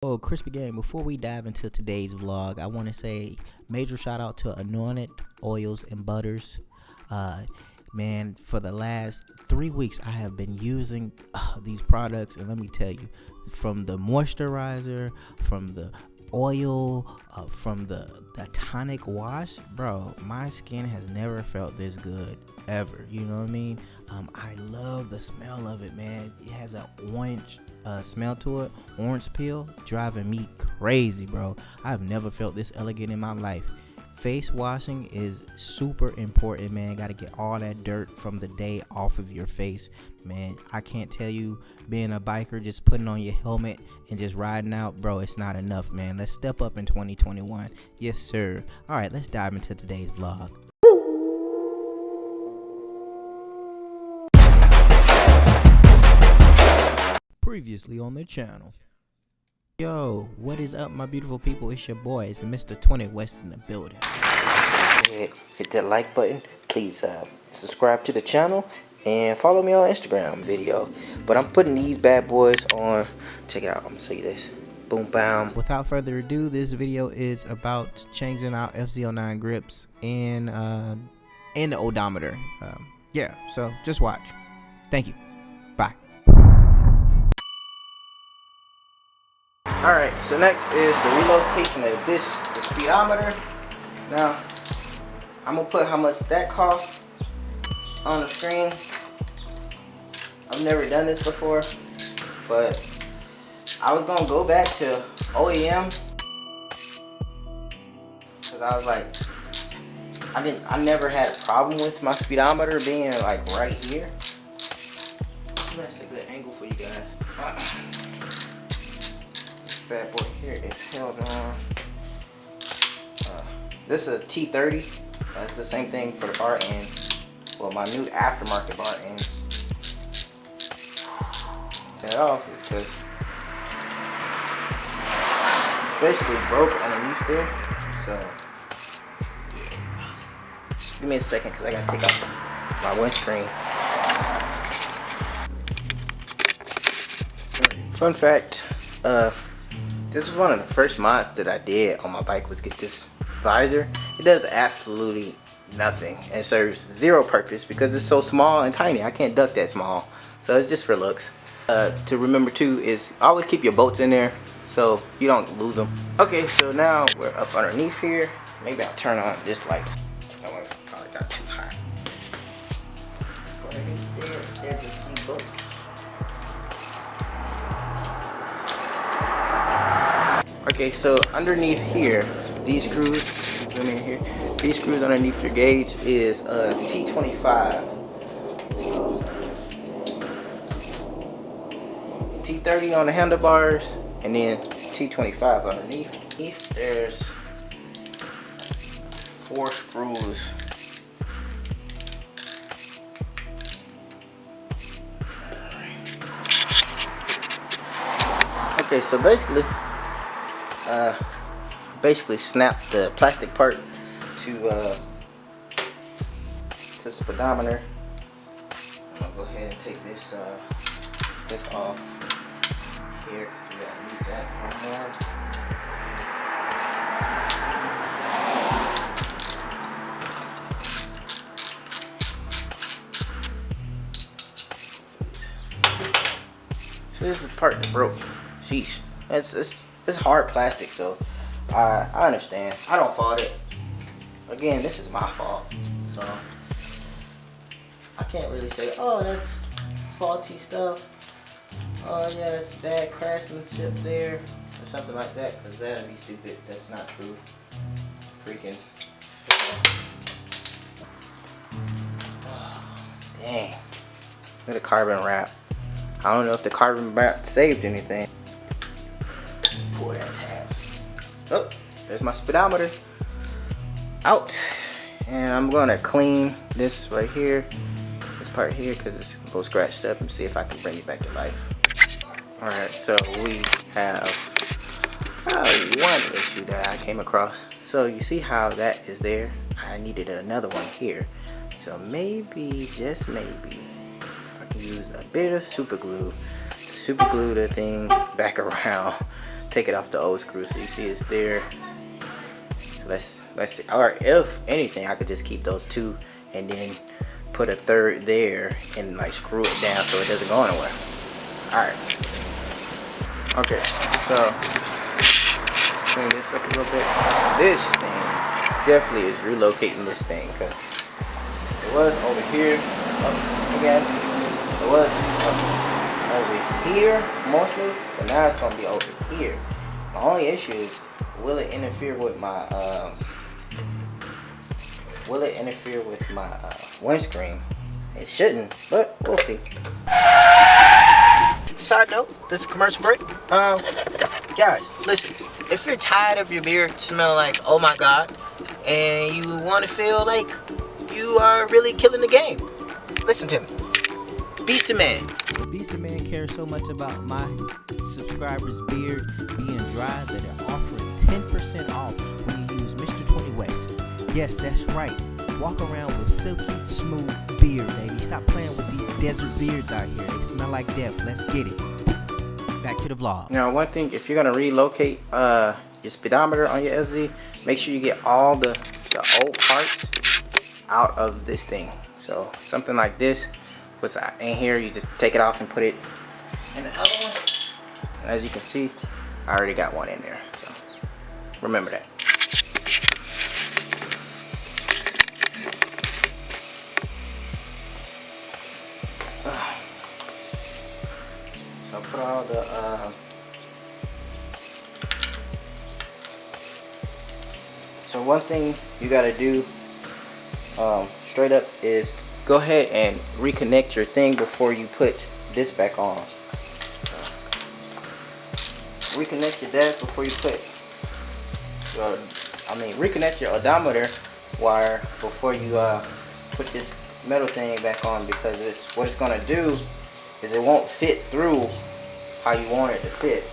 Oh, crispy gang, before we dive into today's vlog, I want to say major shout out to Anointed Oils and Butters. Man, for the last 3 weeks I have been using these products, and let me tell you, from the moisturizer, from the oil, from the tonic wash, bro, my skin has never felt this good ever. You know what I mean? I love the smell of it, man. It has an orange smell to it, orange peel, driving me crazy, bro. I've never felt this elegant in my life. Face washing is super important, man. Got to get all that dirt from the day off of your face, man. I can't tell you, being a biker, just putting on your helmet and just riding out, bro, it's not enough, man. Let's step up in 2021. Yes, sir. All right, let's dive into today's vlog. Previously on the channel. Yo, what is up, my beautiful people? It's your boy, it's Mr. 20 West in the building. Hit that like button. Please subscribe to the channel and follow me on Instagram video. But I'm putting these bad boys on. Check it out. I'm gonna show you this. Boom, bam. Without further ado, this video is about changing out Fz09 grips in the odometer. Yeah, so just watch. Thank you. Bye. Alright, so next is the relocation of the speedometer. Now, I'm going to put how much that costs on the screen. I've never done this before, but I was going to go back to OEM because I was like, I never had a problem with my speedometer being like right here. That's a good angle for you guys. Bad boy here is held on. This is a T30. It's the same thing for the bar ends. Well, my new aftermarket bar ends. Turn it off is because it's basically broke underneath there. So yeah. Give me a second because I gotta take off my windscreen. Fun fact. This is one of the first mods that I did on my bike, was get this visor. It does absolutely nothing and serves zero purpose because it's so small and tiny. I can't duck that small, so it's just for looks. To remember too is always keep your bolts in there so you don't lose them. Okay, so now we're up underneath here. Maybe I'll turn on this light. That one probably got too hot. Underneath there's a few bolts. Okay, so underneath here, these screws, zoom in here, these screws underneath your gauge is a T25. T30 on the handlebars, and then T25 underneath. There's 4 screws. Okay, so basically snap the plastic part to the speedometer. I'm gonna go ahead and take this off here. We don't need that anymore. So this is the part that broke. Sheesh, it's hard plastic, so I understand. I don't fault it. Again, this is my fault, so I can't really say, oh, that's faulty stuff. Oh yeah, that's bad craftsmanship there, or something like that, because that'd be stupid. That's not true. Freaking. Oh, dang. Look at the carbon wrap. I don't know if the carbon wrap saved anything. Pull that tab. Oh, there's my speedometer out. And I'm gonna clean this right here, this part here, because it's a little scratched up, and see if I can bring it back to life. Alright, so we have one issue that I came across. So you see how that is there? I needed another one here. So maybe, just maybe, I can use a bit of super glue to super glue the thing back around take it off the old screw. So you see it's there. So let's see. Or if anything, I could just keep those two and then put a third there and like screw it down so it doesn't go anywhere. Alright. Okay, so let's clean this up a little bit. This thing definitely is relocating this thing because it was over here. Again, it was over here mostly, but now it's gonna be over here. The only issue is, will it interfere with my windscreen? It shouldn't, but we'll see. Side note, this is a commercial break. Guys, listen, if you're tired of your beard smelling like oh my god, and you want to feel like you are really killing the game, listen to me. Beastie Man. Beastie Man cares so much about my subscribers' beard being dry that they're offering 10% off when you use Mr. 20 West. Yes, that's right. Walk around with silky, smooth beard, baby. Stop playing with these desert beards out here. They smell like death. Let's get it. Back to the vlog. Now, one thing, if you're gonna relocate your speedometer on your FZ, make sure you get all the old parts out of this thing. So something like this was in here, you just take it off and put it in the other one. And as you can see, I already got one in there. So remember that. So put all the so one thing you gotta do straight up is go ahead and reconnect your thing before you put this back on. Reconnect your dash before you put reconnect your odometer wire before you put this metal thing back on, because what it's gonna do is it won't fit through how you want it to fit.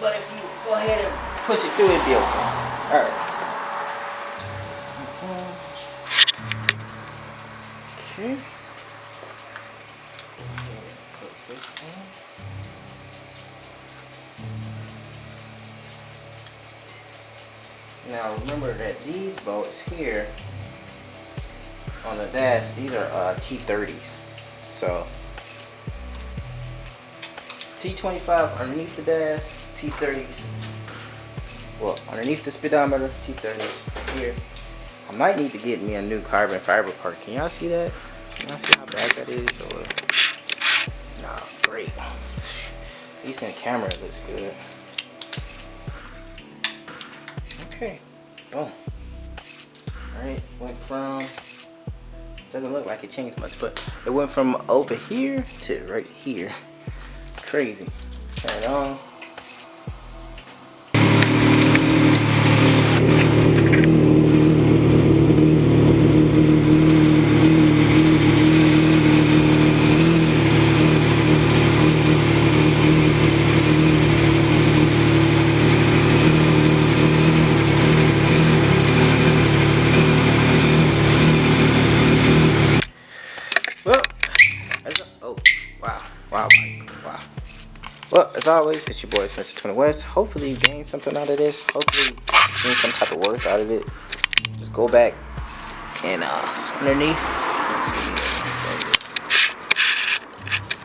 But if you go ahead and push it through, it'll be okay. Alright. Okay. Put this in. Now remember that these bolts here on the dash, these are T30s. So T25 underneath the dash, T30s. Well, underneath the speedometer, T30s here. I might need to get me a new carbon fiber part. Can y'all see that? Can y'all see how bad that is? Or nah, great. At least in the camera it looks good. Okay, boom. Alright, went from, doesn't look like it changed much, but it went from over here to right here. Crazy. Turn it on. Well, as always, it's your boy, it's Mr. 20 West. Hopefully you gained something out of this. Hopefully you gained some type of worth out of it. Just go back and underneath.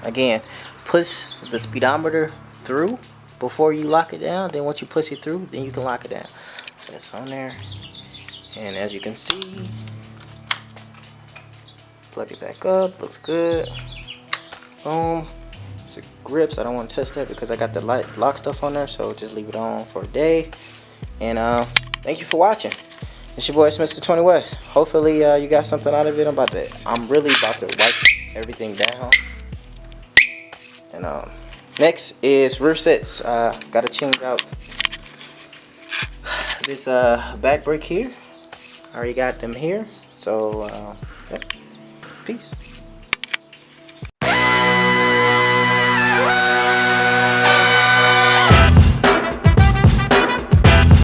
Again, push the speedometer through before you lock it down. Then once you push it through, then you can lock it down. So it's on there. And as you can see, plug it back up. Looks good. Boom. It's grips. I don't want to touch that because I got the lock stuff on there, so just leave it on for a day. And thank you for watching. It's your boy, it's Mr. 20 West. Hopefully you got something out of it. I'm really about to wipe everything down. And next is rear sets. Gotta change out this back brake here. I already got them here. So yep. Peace.